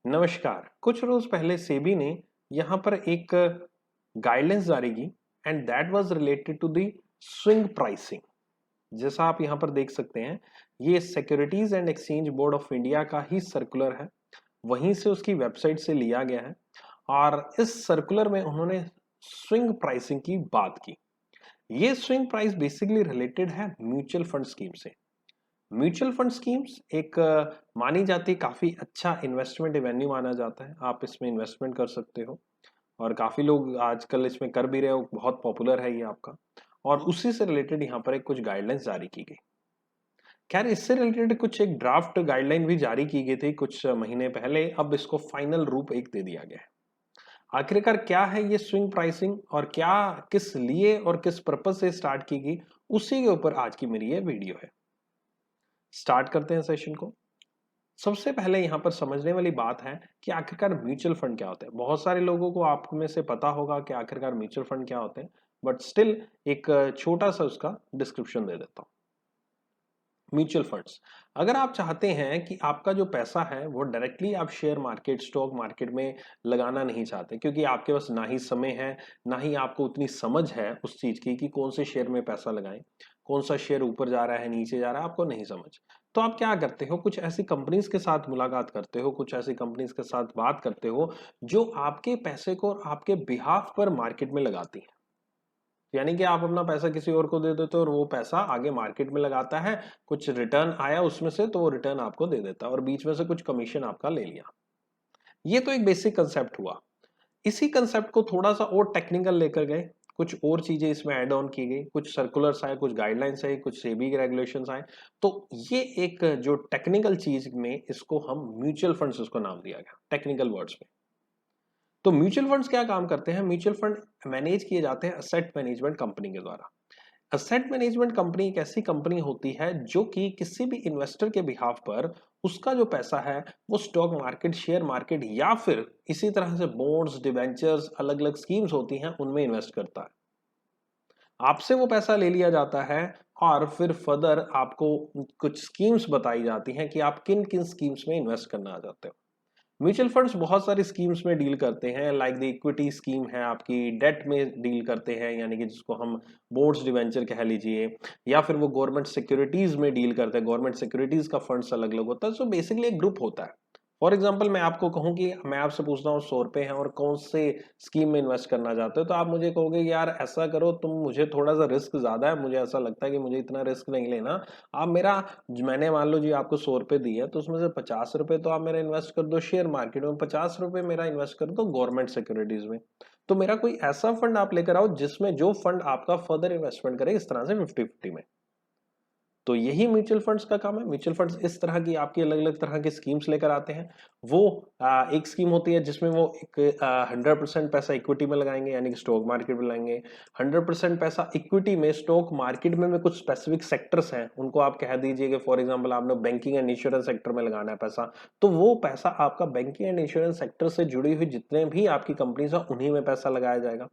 नमस्कार। कुछ रोज पहले सेबी ने यहाँ पर एक गाइडलाइंस जारी की and that was related to the swing pricing. जैसा आप यहाँ पर देख सकते हैं, ये securities and exchange board of India का ही सर्कुलर है। वहीं से उसकी वेबसाइट से लिया गया है और इस सर्कुलर में उन्होंने स्विंग प्राइसिंग की बात की। ये स्विंग प्राइस बेसिकली रिलेटेड है म्यूचुअल फंड स्कीम से। म्यूचुअल फंड स्कीम्स एक मानी जाती काफी अच्छा इन्वेस्टमेंट एवेन्यू माना जाता है। आप इसमें इन्वेस्टमेंट कर सकते हो और काफी लोग आजकल इसमें कर भी रहे हो, बहुत पॉपुलर है ये आपका। और उसी से रिलेटेड यहाँ पर एक कुछ गाइडलाइंस जारी की गई। खैर, इससे रिलेटेड कुछ एक ड्राफ्ट गाइडलाइन भी जारी की गई थी कुछ महीने पहले। अब इसको फाइनल रूप एक दे दिया गया है। आखिरकार क्या है ये स्विंग प्राइसिंग और क्या, किस लिए और किस पर्पज से स्टार्ट की गई, उसी के ऊपर आज की मेरी ये वीडियो है। स्टार्ट करते हैं सेशन को। सबसे पहले यहाँ पर समझने वाली बात है कि आखिरकार म्यूचुअल फंड क्या होते हैं। बहुत सारे लोगों को आप में से पता होगा कि आखिरकार म्यूचुअल फंड क्या होते हैं, बट स्टिल एक छोटा सा उसका डिस्क्रिप्शन दे देता हूँ। म्यूचुअल फंड्स, अगर आप चाहते हैं कि आपका जो पैसा है वो डायरेक्टली आप शेयर मार्केट, स्टॉक मार्केट में लगाना नहीं चाहते, क्योंकि आपके पास ना ही समय है, ना ही आपको उतनी समझ है उस चीज की कि कौन से शेयर में पैसा लगाएं, कौन सा शेयर ऊपर जा रहा है नीचे जा रहा है, आपको नहीं समझ। तो आप क्या करते हो, कुछ ऐसी कंपनीज के साथ मुलाकात करते हो, कुछ ऐसी कंपनीज के साथ बात करते हो जो आपके पैसे को आपके बिहाफ पर मार्केट में लगाती हैं। यानी कि आप अपना पैसा किसी और को दे देते हो और वो पैसा आगे मार्केट में लगाता है, कुछ रिटर्न आया उसमें से तो वो रिटर्न आपको दे देता है और बीच में से कुछ कमीशन आपका ले लिया। ये तो एक बेसिक कंसेप्ट हुआ। इसी कंसेप्ट को थोड़ा सा और टेक्निकल लेकर गए, कुछ और चीजें इसमें ऐड ऑन की गई, कुछ सर्कुलर्स आए, कुछ गाइडलाइंस आए, कुछ सेबी के रेगुलेशंस आए। तो ये एक जो टेक्निकल चीज में इसको हम म्यूचुअल फंड्स उसको नाम दिया गया टेक्निकल वर्ड्स में। तो म्यूचुअल फंड्स क्या काम करते हैं? म्यूचुअल फंड मैनेज किए जाते हैं असेट मैनेजमेंट कंपनी के द्वारा। असेट मैनेजमेंट कंपनी एक ऐसी कंपनी होती है जो कि किसी भी इन्वेस्टर के बिहाफ पर उसका जो पैसा है वो स्टॉक मार्केट, शेयर मार्केट या फिर इसी तरह से बॉन्ड्स, डिवेंचर्स, अलग अलग स्कीम्स होती हैं, उनमें इन्वेस्ट करता है। आपसे वो पैसा ले लिया जाता है और फिर फर्दर आपको कुछ स्कीम्स बताई जाती हैं कि आप किन किन स्कीम्स में इन्वेस्ट करना चाहते हो। म्यूचुअल फंड्स बहुत सारी स्कीम्स में डील करते हैं, लाइक द इक्विटी स्कीम है आपकी, डेट में डील करते हैं, यानी कि जिसको हम बोर्ड्स डिवेंचर कह लीजिए, या फिर वो गवर्नमेंट सिक्योरिटीज में डील करते हैं। गवर्नमेंट सिक्योरिटीज का फंड्स अलग अलग होता है। सो बेसिकली एक ग्रुप होता है। फॉर एग्जाम्पल मैं आपको कहूँ कि मैं आपसे पूछता हूँ 100 रुपए हैं और कौन से स्कीम में इन्वेस्ट करना चाहते हो, तो आप मुझे कहोगे कि यार ऐसा करो तुम, मुझे थोड़ा सा रिस्क ज्यादा है, मुझे ऐसा लगता है कि मुझे इतना रिस्क नहीं लेना। आप मेरा, मैंने मान लो जी आपको 100 रुपए दिए तो उसमें से 50 रुपए तो आप मेरा इन्वेस्ट कर दो शेयर मार्केट में, 50 रुपए मेरा इन्वेस्ट कर दो गवर्नमेंट सिक्योरिटीज में। तो मेरा कोई ऐसा फंड आप लेकर आओ जिसमें जो फंड आपका फर्दर इन्वेस्टमेंट करे इस तरह से 50-50 में। तो यही म्यूचुअल फंड्स का काम है। म्यूचुअल फंड्स इस तरह की आपकी अलग अलग तरह की स्कीम्स लेकर आते हैं। वो एक स्कीम होती है जिसमें वो एक 100% पैसा इक्विटी में लगाएंगे, यानी कि स्टॉक मार्केट में लगाएंगे। 100% पैसा इक्विटी में स्टॉक मार्केट में कुछ स्पेसिफिक सेक्टर्स हैं, उनको आप कह दीजिए कि फॉर एग्जाम्पल आपने बैंकिंग एंड इंश्योरेंस सेक्टर में लगाना है पैसा, तो वो पैसा आपका बैंकिंग एंड इंश्योरेंस सेक्टर से जुड़ी हुई जितने भी आपकी कंपनीज हैं उन्हीं में पैसा लगाया जाएगा।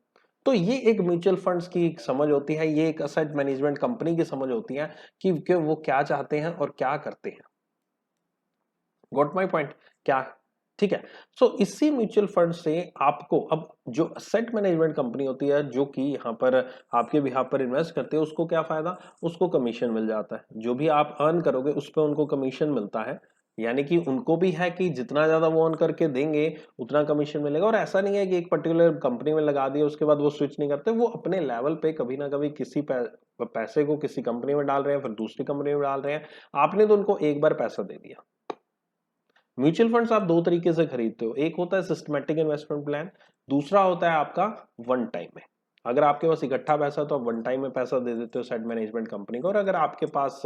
तो ये एक म्यूचुअल फंड्स की समझ होती है, ये एक असेट मैनेजमेंट कंपनी की समझ होती है कि वो क्या चाहते हैं और क्या करते हैं। Got my point? क्या? ठीक है। सो इसी म्यूचुअल फंड से आपको अब जो असेट मैनेजमेंट कंपनी होती है जो कि यहाँ पर आपके बिहाफ पर इन्वेस्ट करते हैं, उसको क्या फायदा? उसको कमीशन मिल जाता है। जो भी आप अर्न करोगे उस पर उनको कमीशन मिलता है। यानी कि उनको भी है कि जितना ज्यादा वो अर्न करके देंगे उतना कमीशन मिलेगा। और ऐसा नहीं है कि एक पर्टिकुलर कंपनी में लगा दिया उसके बाद वो स्विच नहीं करते, वो अपने लेवल पे कभी ना कभी किसी पैसे को किसी कंपनी में डाल रहे हैं, फिर दूसरी कंपनी में डाल रहे हैं। आपने तो उनको एक बार पैसा दे दिया। म्यूचुअल फंड्स आप दो तरीके से खरीदते हो, एक होता है सिस्टमेटिक इन्वेस्टमेंट प्लान, दूसरा होता है आपका वन टाइम में। अगर आपके पास इकट्ठा पैसा तो आप वन टाइम में पैसा दे देते हो सेट मैनेजमेंट कंपनी को, और अगर आपके पास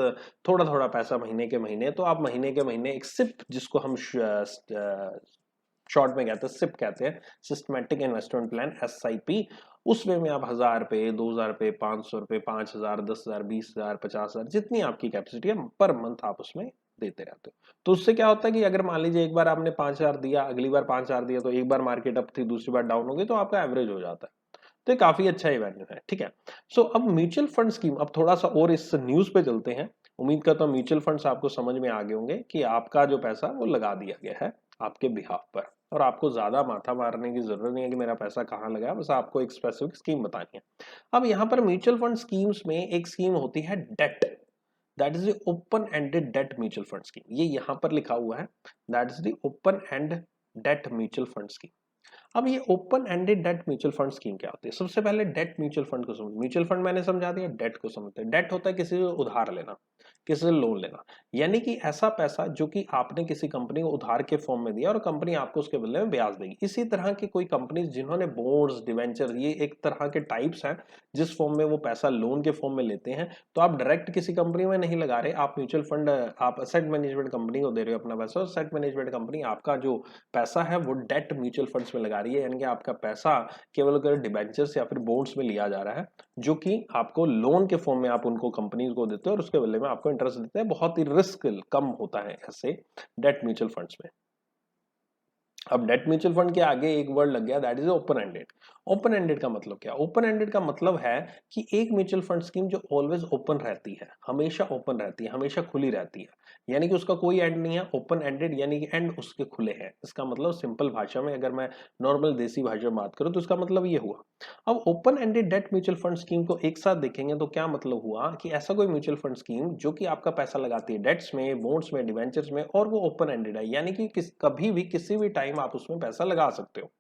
थोड़ा थोड़ा पैसा महीने के महीने, तो आप महीने के महीने एक सिप, जिसको हम शॉर्ट में कहते हैं सिप कहते हैं, सिस्टमेटिक इन्वेस्टमेंट प्लान, SIP, उसमें में आप 1000 रुपए, 2000 रुपए, 500 रुपए, 5000, 10,000, 20,000, 50,000, जितनी आपकी कैपेसिटी है पर मंथ आप उसमें देते रहते हो। तो उससे क्या होता है कि अगर मान लीजिए एक बार आपने 5,000 दिया, अगली बार 5,000 दिया, तो एक बार मार्केट अप थी, दूसरी बार डाउन हो गई, तो आपका एवरेज हो जाता है। तो ये काफी अच्छा इवेंट है। ठीक है। सो अब म्यूचुअल फंड स्कीम, अब थोड़ा सा और इस न्यूज पे चलते हैं। उम्मीद करता हूँ म्यूचुअल फंड्स आपको समझ में आ गए होंगे कि आपका जो पैसा वो लगा दिया गया है आपके बिहाफ पर, और आपको ज्यादा माथा मारने की जरूरत नहीं है कि मेरा पैसा कहाँ लगा, बस आपको एक स्पेसिफिक स्कीम बतानी है। अब यहाँ पर म्यूचुअल फंड स्कीम्स में एक स्कीम होती है debt, that is the open ended debt mutual fund scheme. ये यहाँ पर लिखा हुआ है, that is the open end debt mutual fund scheme. अब ये open ended debt mutual fund scheme क्या होती है? सबसे पहले डेट म्यूचुअल फंड को समझ, म्यूचुअल फंड मैंने समझा दिया, डेट को समझते हैं। डेट होता है किसी से उधार लेना, किसी से लोन लेना, यानी कि ऐसा पैसा जो कि आपने किसी कंपनी को उधार के फॉर्म में दिया और कंपनी आपको उसके बदले में ब्याज देगी। इसी तरह की कोई कंपनी जिन्होंने बॉन्ड्स, डिवेंचर, ये एक तरह के टाइप्स हैं जिस फॉर्म में वो पैसा लोन के फॉर्म में लेते हैं। तो आप डायरेक्ट किसी कंपनी में नहीं लगा रहे, आप म्यूचुअल फंड, आप असेट मैनेजमेंट कंपनी को दे रहे हो अपना पैसा, और असेट मैनेजमेंट कंपनी आपका जो पैसा है वो डेट म्यूचुअल फंड्स में लगा रही है, यानी कि आपका पैसा केवल अगर डिबेंचर्स या फिर बॉन्ड्स में लिया जा रहा है, जो कि आपको लोन के फॉर्म में आप उनको कंपनीज को देते हो और उसके बदले में आपको इंटरेस्ट देते हैं। बहुत ही रिस्क कम होता है ऐसे डेट म्यूचुअल फंड्स में। अब डेट म्यूचुअल फंड के आगे एक वर्ड लग गया, that is open ended. Open ended का मतलब क्या? ओपन एंडेड का मतलब है कि एक म्यूचुअल फंड स्कीम जो ऑलवेज ओपन रहती है, हमेशा ओपन रहती है, हमेशा खुली रहती है, यानी कि उसका कोई एंड नहीं है। ओपन एंडेड यानी कि एंड उसके खुले हैं। इसका मतलब सिंपल भाषा में अगर मैं नॉर्मल देसी भाषा में बात करूं तो इसका मतलब ये हुआ। अब open ended debt mutual fund scheme को एक साथ देखेंगे तो क्या मतलब हुआ कि ऐसा कोई म्यूचुअल फंड स्कीम जो कि आपका पैसा लगाती है डेट्स में, बॉन्ड्स में, डिवेंचर्स में, और वो ओपन एंडेड है, यानी कि कभी भी किसी भी टाइम आप उसमें पैसा लगा सकते हो।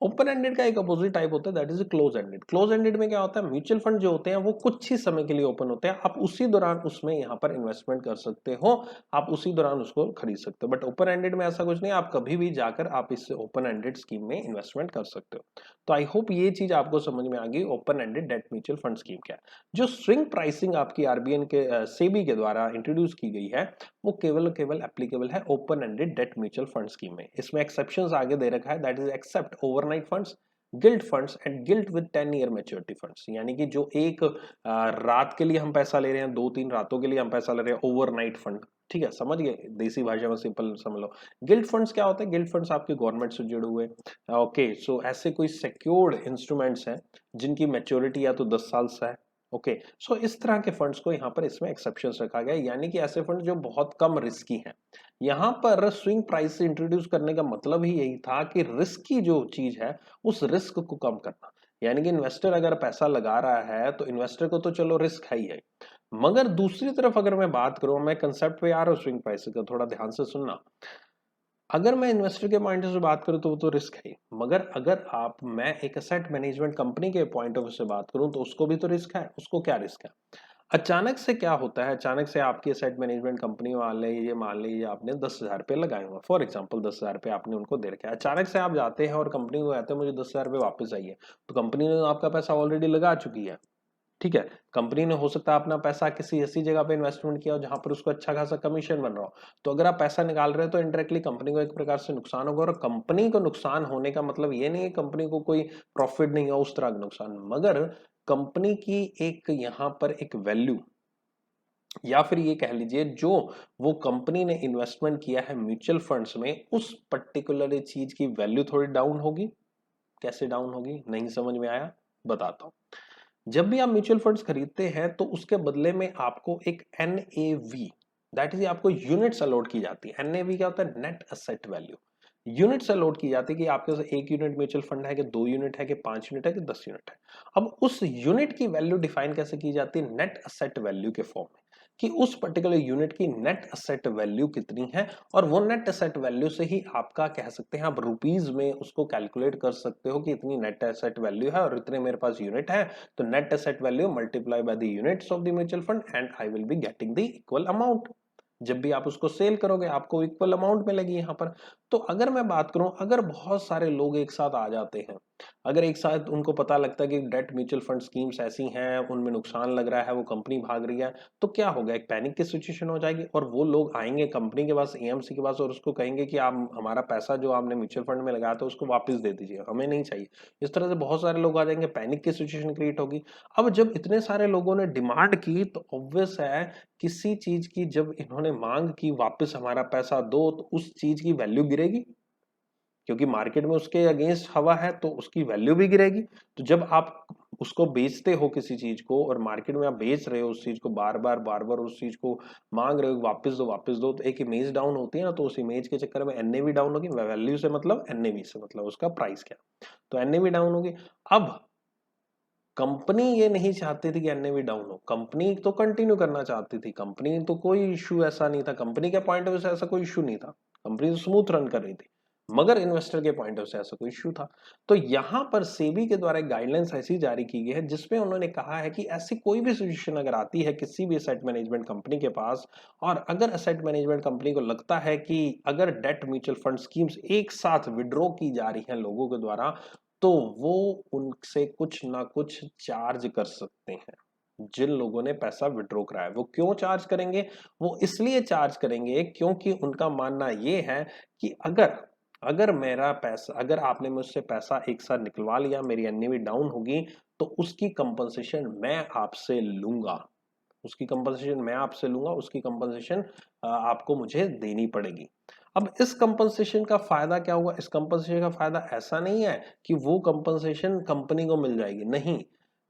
ओपन एंडेड का एक अपोजिट टाइप होता है, that is close ended. Close ended में क्या होता है? म्यूचुअल फंड जो होते हैं वो कुछ ही समय के लिए ओपन होते हैं, आप उसी दौरान उसमें यहाँ पर इन्वेस्टमेंट कर सकते हो, आप उसी दौरान उसको खरीद सकते हो। बट ओपन एंडेड में ऐसा कुछ नहीं, आप कभी भी जाकर आप इस ओपन एंडेड स्कीम में इन्वेस्टमेंट कर सकते हो। तो आई होप ये चीज आपको समझ में आ गई, open ended debt mutual fund scheme क्या है। जो स्विंग प्राइसिंग आपकी आरबीआई के सेबी के द्वारा इंट्रोड्यूस की गई है, वो केवल केवल एप्लीकेबल है open ended debt mutual fund scheme में। इसमें एक्सेप्शंस आगे दे रखा है, that is except overnight funds, gilt funds and gilt with 10 year maturity funds, यानी कि जो एक रात के लिए हम पैसा ले रहे हैं, 2-3 रातों के लिए हम पैसा ले रहे हैं, ओवरनाइट फंड। ठीक है, समझ गए, देसी भाषा में सिंपल समझ लो। गिल्ट फंड्स क्या होते हैं? गिल्ट फंड्स आपके गवर्नमेंट से जुड़े हुए, ओके, सो ऐसे कोई सिक्योर्ड इंस्ट्रूमेंट्स हैं जिनकी मैच्योरिटी या तो 10 साल से है। ओके, सो इस तरह के फंड्स को यहाँ पर इसमें एक्सेप्शंस रखा गया है, यानी कि ऐसे फंड जो बहुत कम रिस्की हैं। यहाँ पर स्विंग प्राइस से इंट्रोड्यूस करने का मतलब ही यही था कि रिस्क की जो चीज है उस रिस्क को कम करना, यानी कि इन्वेस्टर अगर पैसा लगा रहा है तो इन्वेस्टर को तो चलो रिस्क है ही है, मगर दूसरी तरफ अगर मैं बात करूं, मैं कंसेप्ट पे आ रहा हूं स्विंग प्राइस का, थोड़ा ध्यान से सुनना। अगर मैं इन्वेस्टर के पॉइंट से बात करूं तो वो तो रिस्क है ही, मगर अगर मैं एक असेट मैनेजमेंट कंपनी के पॉइंट ऑफ व्यू से बात करूं तो उसको भी तो रिस्क है। उसको क्या रिस्क है? अचानक से क्या होता है, अचानक से आपकी असेट मैनेजमेंट कंपनी वाले, ये मान लीजिए आपने 10,000 रुपये लगाए हुए, फॉर एग्जांपल 10,000 रुपये आपने उनको दे रखे हैं। अचानक से आप जाते हैं और कंपनी को कहते हैं मुझे 10,000 रुपये वापस चाहिए, तो कंपनी ने आपका पैसा ऑलरेडी लगा चुकी है। ठीक है, कंपनी ने हो सकता है अपना पैसा किसी ऐसी जगह पे इन्वेस्टमेंट किया हो जहां पर उसको अच्छा खासा कमीशन बन रहा हो। तो अगर आप पैसा निकाल रहे हो तो इनडायरेक्टली कंपनी को एक प्रकार से नुकसान होगा, और कंपनी को नुकसान होने का मतलब ये नहीं है कंपनी को कोई प्रॉफिट नहीं हो, उस तरह का नुकसान, मगर कंपनी की एक यहाँ पर एक वैल्यू, या फिर ये कह लीजिए जो वो कंपनी ने इन्वेस्टमेंट किया है म्यूचुअल फंड्स में, उस पर्टिकुलर चीज की वैल्यू थोड़ी डाउन होगी। कैसे डाउन होगी? नहीं समझ में आया? बताता हूं। जब भी आप म्यूचुअल फंड्स खरीदते हैं तो उसके बदले में आपको एक एनएवी, दैट इज आपको यूनिट्स अलॉट की जाती है। एनएवी क्या होता है? Net asset value. Units allot की जाती है कि आपके पास 1 यूनिट म्यूचुअल फंड है कि 2 यूनिट है कि 5 यूनिट है कि 10 यूनिट है। अब उस यूनिट की वैल्यू डिफाइन कैसे की जाती है? नेट एसेट वैल्यू के फॉर्म में, कि उस पर्टिकुलर यूनिट की नेट एसेट वैल्यू कितनी है, और वो नेट एसेट वैल्यू से ही आपका कह सकते हैं, आप रुपीज में उसको कैलकुलेट कर सकते हो कि इतनी नेट एसेट वैल्यू है और इतने मेरे पास यूनिट है, तो net asset value multiply by the units of the mutual fund and I will be getting the equal amount. जब भी आप उसको सेल करोगे आपको इक्वल अमाउंट मिलेगी यहाँ पर। तो अगर मैं बात करूं, अगर बहुत सारे लोग एक साथ आ जाते हैं, अगर एक साथ उनको पता लगता है कि डेट म्यूचुअल फंड स्कीम्स ऐसी हैं, उनमें नुकसान लग रहा है, वो कंपनी भाग रही है, तो क्या होगा? एक पैनिक की सिचुएशन हो जाएगी, और वो लोग आएंगे कंपनी के पास, एएमसी के पास, और उसको कहेंगे कि आप हमारा पैसा जो आपने म्यूचुअल फंड में लगाया था उसको वापस दे दीजिए, हमें नहीं चाहिए। इस तरह से बहुत सारे लोग आ जाएंगे, पैनिक की सिचुएशन क्रिएट होगी। अब जब इतने सारे लोगों ने डिमांड की तो ऑब्वियस है, किसी चीज की जब इन्होंने मांग की वापस हमारा पैसा दो, तो उस चीज की वैल्यू गिरेगी। क्योंकि मार्केट में उसके अगेंस्ट हवा है तो उसकी वैल्यू भी गिरेगी। तो जब आप उसको बेचते हो किसी चीज को और मार्केट में आप बेच रहे हो उस चीज को बार बार उस चीज को मांग रहे हो वापस दो तो एक इमेज डाउन होती है ना, तो उस इमेज के चक्कर में एनएवी डाउन होगी। वैल्यू से मतलब एनएवी से मतलब उसका प्राइस क्या, तो एनएवी डाउन होगी। अब कंपनी ये नहीं चाहती थी कि एनएवी डाउन हो, कंपनी तो कंटिन्यू करना चाहती थी, कंपनी तो कोई इशू ऐसा नहीं था, कंपनी के पॉइंट ऑफ व्यू से ऐसा कोई इशू नहीं था, कंपनी तो स्मूथ रन कर रही थी। मगर इन्वेस्टर के पॉइंट ऑफ से ऐसा कोई इशू था। तो यहां पर सेबी के द्वारा एक गाइडलाइंस ऐसी जारी की गई है जिसमें उन्होंने कहा है कि ऐसी कोई भी सिचुएशन अगर आती है किसी भी एसेट मैनेजमेंट कंपनी के पास, और अगर एसेट मैनेजमेंट कंपनी को लगता है कि अगर डेट म्यूचुअल फंड स्कीम्स एक साथ विड्रॉ की जा रही हैं लोगों के द्वारा, तो वो उनसे कुछ ना कुछ चार्ज कर सकते हैं। जिन लोगों ने पैसा विड्रॉ कराया वो क्यों चार्ज करेंगे, वो इसलिए चार्ज करेंगे क्योंकि उनका मानना ये है कि अगर अगर मेरा पैसा, अगर आपने मुझसे पैसा एक साथ निकलवा लिया, मेरी एनएवी डाउन होगी, तो उसकी कंपनसेशन मैं आपसे लूंगा, उसकी कंपनसेशन मैं आपसे लूंगा, उसकी कंपनसेशन आपको मुझे देनी पड़ेगी। अब इस कंपनसेशन का फायदा क्या होगा, इस कंपनसेशन का फायदा ऐसा नहीं है कि वो कंपनसेशन कंपनी को मिल जाएगी, नहीं,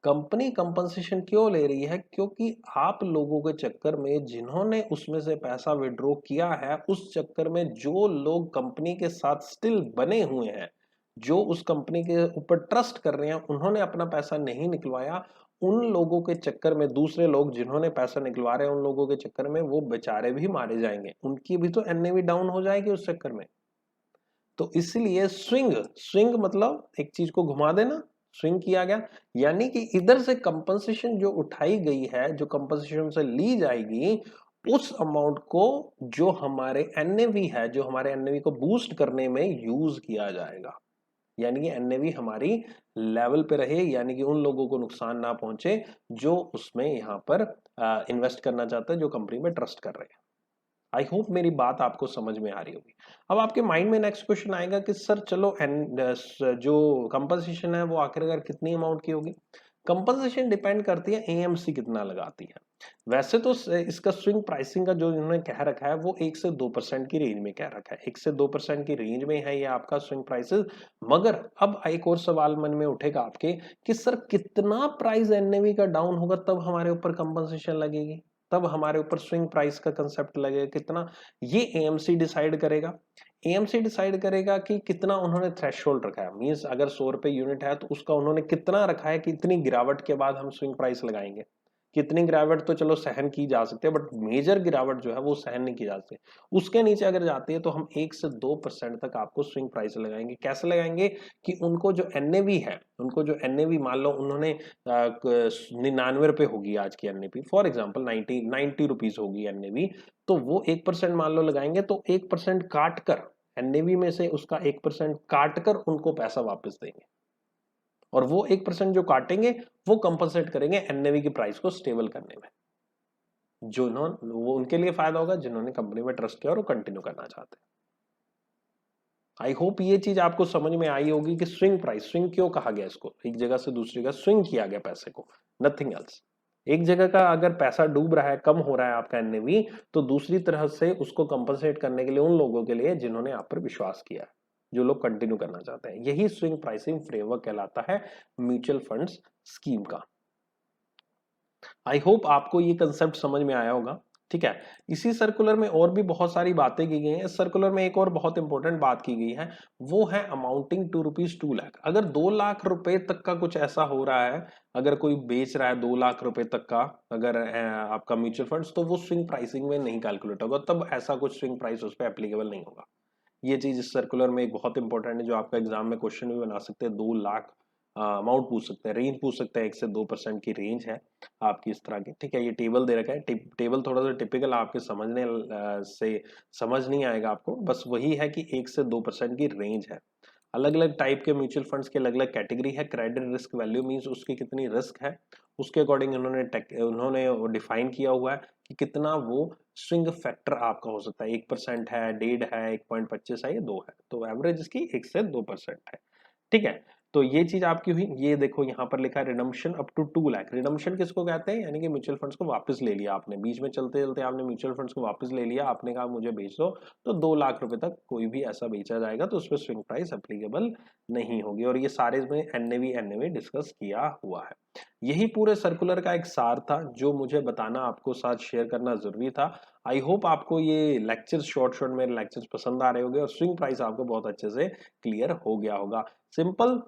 कंपनी कंपनसेशन क्यों ले रही है, क्योंकि आप लोगों के चक्कर में जिन्होंने उसमें से पैसा विड्रॉ किया है, उस चक्कर में जो लोग कंपनी के साथ स्टिल बने हुए हैं, जो उस कंपनी के ऊपर ट्रस्ट कर रहे हैं, उन्होंने अपना पैसा नहीं निकलवाया, उन लोगों के चक्कर में दूसरे लोग जिन्होंने पैसा निकलवा रहे हैं उन लोगों के चक्कर में वो बेचारे भी मारे जाएंगे, उनकी भी तो एनएवी डाउन हो जाएगी उस चक्कर में। तो इसलिए स्विंग, स्विंग मतलब एक चीज को घुमा देना, स्विंग किया गया, यानी कि इधर से कंपनसेशन जो उठाई गई है, जो कंपनसेशन से ली जाएगी, उस अमाउंट को जो हमारे एनएवी है, जो हमारे एनएवी को बूस्ट करने में यूज किया जाएगा, यानी कि एनएवी हमारी लेवल पे रहे, यानी कि उन लोगों को नुकसान ना पहुंचे जो उसमें यहाँ पर इन्वेस्ट करना चाहते हैं, जो कंपनी में ट्रस्ट कर रहे हैं। आई होप मेरी बात आपको समझ में आ रही होगी। अब आपके माइंड में नेक्स्ट क्वेश्चन आएगा कि सर चलो जो कंपनसेशन है वो आखिरकार कितनी अमाउंट की होगी। कंपनसेशन डिपेंड करती है एएमसी कितना लगाती है। वैसे तो इसका स्विंग प्राइसिंग का जो इन्होंने कह रखा है वो 1 से 2% की रेंज में कह रखा है, 1 से 2% की रेंज में है ये आपका स्विंग प्राइसेस। मगर अब एक और सवाल मन में उठेगा आपके कि सर कितना प्राइस एनएवी का डाउन होगा तब हमारे ऊपर कंपनसेशन लगेगी, तब हमारे ऊपर स्विंग प्राइस का कंसेप्ट लगेगा कितना, ये एएमसी डिसाइड करेगा। एएमसी डिसाइड करेगा कि कितना उन्होंने थ्रेशोल्ड रखा है, मींस अगर 100 रुपए यूनिट है तो उसका उन्होंने कितना रखा है कि इतनी गिरावट के बाद हम स्विंग प्राइस लगाएंगे। कितनी गिरावट तो चलो सहन की जा सकती है, बट मेजर गिरावट जो है वो सहन नहीं की जा सकती। उसके नीचे अगर जाती है तो हम 1 से 2% तक आपको स्विंग प्राइस लगाएंगे। कैसे लगाएंगे कि उनको जो एनएवी है, उनको जो एनएवी मान लो उन्होंने 99 रुपए होगी आज की एनएवी, फॉर एग्जाम्पल 90 रुपीज होगी एनएवी, तो वो 1% मान लो लगाएंगे, तो 1% काट कर एनएवी में से उसका 1% काट कर उनको पैसा वापस देंगे, और वो 1% जो काटेंगे वो कंपनसेट करेंगे एनएवी की प्राइस को स्टेबल करने में। जो वो उनके लिए फायदा होगा जिन्होंने कंपनी में ट्रस्ट किया और वो कंटिन्यू करना चाहते हैं। आई होप ये चीज आपको समझ में आई होगी कि स्विंग प्राइस, स्विंग क्यों कहा गया, इसको एक जगह से दूसरी जगह स्विंग किया गया पैसे को, नथिंग एल्स। एक जगह का अगर पैसा डूब रहा है, कम हो रहा है आपका एनएवी, तो दूसरी तरह से उसको कंपनसेट करने के लिए उन लोगों के लिए जिन्होंने आप पर विश्वास किया है, जो लोग कंटिन्यू करना चाहते हैं, यही स्विंग प्राइसिंग फ्रेमवर्क कहलाता है म्यूचुअल फंड्स स्कीम का। आई होप आपको ये कंसेप्ट समझ में आया होगा। ठीक है, इसी सर्कुलर में और भी बहुत सारी बातें की गई हैं। इस सर्कुलर में एक और बहुत इंपॉर्टेंट बात की गई है, वो है अमाउंटिंग टू ₹2 लाख। अगर 2 लाख रुपए तक का कुछ ऐसा हो रहा है, अगर कोई बेच रहा है 2 लाख रुपए तक का अगर आपका म्यूचुअल फंड्स, तो वो स्विंग प्राइसिंग में नहीं कैलकुलेट होगा, तब ऐसा कुछ स्विंग प्राइस उस पर एप्लीकेबल नहीं होगा। ये चीज इस सर्कुलर में एक बहुत इंपॉर्टेंट है, जो आपका एग्जाम में क्वेश्चन भी बना सकते हैं। 2 लाख अमाउंट पूछ सकते हैं, रेंज पूछ सकते हैं, 1 से 2% की रेंज है आपकी इस तरह की। ठीक है, ये टेबल दे रखा है, टेबल थोड़ा सा टिपिकल आपके समझने से समझ नहीं आएगा आपको, बस वही है कि 1 से 2% की रेंज है। अलग अलग टाइप के म्यूचुअल फंड्स की अलग अलग कैटेगरी है। क्रेडिट रिस्क वैल्यू मींस उसकी कितनी रिस्क है, उसके अकॉर्डिंग उन्होंने डिफाइन किया हुआ है कि कितना वो स्विंग फैक्टर आपका हो सकता है। 1% है, 1.5 है, 1.25 है, ये 2 है, तो एवरेज इसकी 1 से 2% है। ठीक है, तो ये चीज आपकी हुई। ये देखो यहाँ पर लिखा है redemption up to 2 lakh. Redemption किसको कहते हैं, यानी कि म्यूचुअल फंड्स को वापस ले लिया आपने, बीच में चलते चलते आपने म्यूचुअल फंड्स को वापस ले लिया, आपने कहा मुझे बेच दो, तो 2 लाख रुपए तक कोई भी ऐसा बेचा जाएगा तो उसमें स्विंग प्राइस एप्लीकेबल नहीं होगी। और ये सारे में एनएवी डिस्कस किया हुआ है। यही पूरे सर्कुलर का एक सार था जो मुझे बताना, आपको साथ शेयर करना जरूरी था। आई होप आपको ये लेक्चर्स, शॉर्ट शॉर्ट मेरे लेक्चर्स पसंद आ रहे होंगे और स्विंग प्राइस आपको बहुत अच्छे से क्लियर हो गया होगा। सिंपल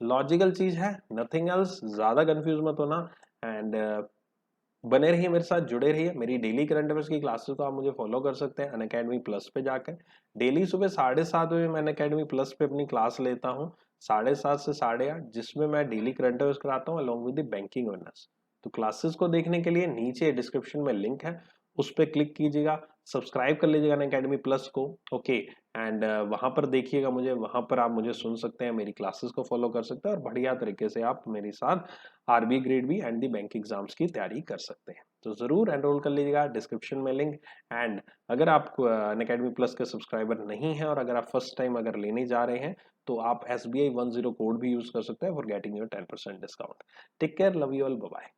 लॉजिकल चीज है, नथिंग एल्स, ज्यादा कंफ्यूज मत होना। एंड बने रहिए मेरे साथ, जुड़े रहिए। मेरी डेली करंट अफेयर्स की क्लासेस को आप मुझे फॉलो कर सकते हैं अनअकैडमी प्लस पे जाकर। डेली सुबह 7:30 बजे मैं अनअकैडमी प्लस पे अपनी क्लास लेता हूँ, 7:30 से 8:30, जिसमें मैं डेली करंट अफेयर्स कराता हूँ along with the banking awareness. तो क्लासेस को देखने के लिए नीचे डिस्क्रिप्शन में लिंक है, उस पर क्लिक कीजिएगा, सब्सक्राइब कर लीजिएगा अनअकैडमी प्लस को। ओके, एंड वहां पर देखिएगा मुझे, वहां पर आप मुझे सुन सकते हैं, मेरी क्लासेस को फॉलो कर सकते हैं और बढ़िया तरीके से आप मेरे साथ RB grade B and the bank exams की तैयारी कर सकते हैं। तो जरूर एनरोल कर लीजिएगा, डिस्क्रिप्शन में लिंक। एंड अगर आप अनअकैडमी प्लस के सब्सक्राइबर नहीं है और अगर आप फर्स्ट टाइम अगर लेने जा रहे हैं तो आप SBI 10 कोड भी यूज कर सकते हैं for getting your 10% discount. Take care, love you all, bye bye.